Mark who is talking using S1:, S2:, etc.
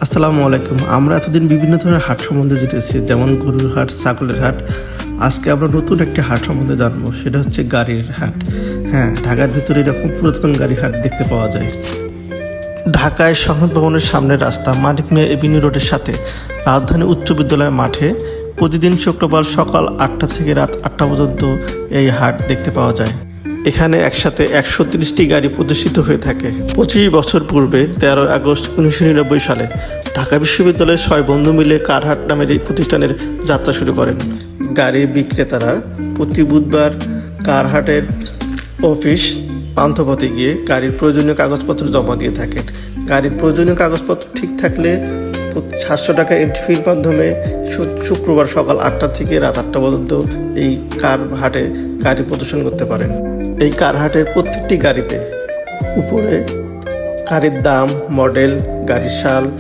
S1: আসসালামু আলাইকুম। আমরা এতদিন বিভিন্ন ধরনের হাট সম্বন্ধে জেনেছি, যেমন গরুর হাট, ছাগলের হাট। আজকে আমরা নতুন একটি হাট সম্বন্ধে জানবো, সেটা হচ্ছে গাড়ির হাট। হ্যাঁ, ঢাকার ভিতরে এরকম পুরাতন গাড়ির হাট দেখতে পাওয়া যায়। ঢাকায় সংসদ ভবনের সামনের রাস্তা মানিক মিয়া এভিনিউ রোডের সাথে রাজধানী উচ্চ বিদ্যালয় মাঠে প্রতিদিন শুক্রবার সকাল 8টা থেকে রাত 8টা পর্যন্ত এই হাট দেখতে পাওয়া যায়। এখানে একসাথে 130টি গাড়ি প্রদর্শিত হয়ে থাকে। 25 বছর পূর্বে 13 আগস্ট 1999 সালে ঢাকা বিশ্ববিদ্যালয়ের 6 বন্ধু মিলে কারহাট নামের এই প্রতিষ্ঠানের যাত্রা শুরু করেন। গাড়ির বিক্রেতারা প্রতি বুধবার কারহাটের অফিস পান্থপথে গিয়ে গাড়ির প্রয়োজনীয় কাগজপত্র জমা দিয়ে থাকেন। গাড়ির প্রয়োজনীয় কাগজপত্র ঠিক থাকলে 700 টাকা এন্ট্রি ফির মাধ্যমে শুক্রবার সকাল 8টা থেকে রাত 8টা পর্যন্ত এই কার হাটে গাড়ি প্রদর্শন করতে পারেন। এই কার হাটের প্রত্যেকটি গাড়িতে উপরে গাড়ির দাম, মডেল, গাড়ির সাল,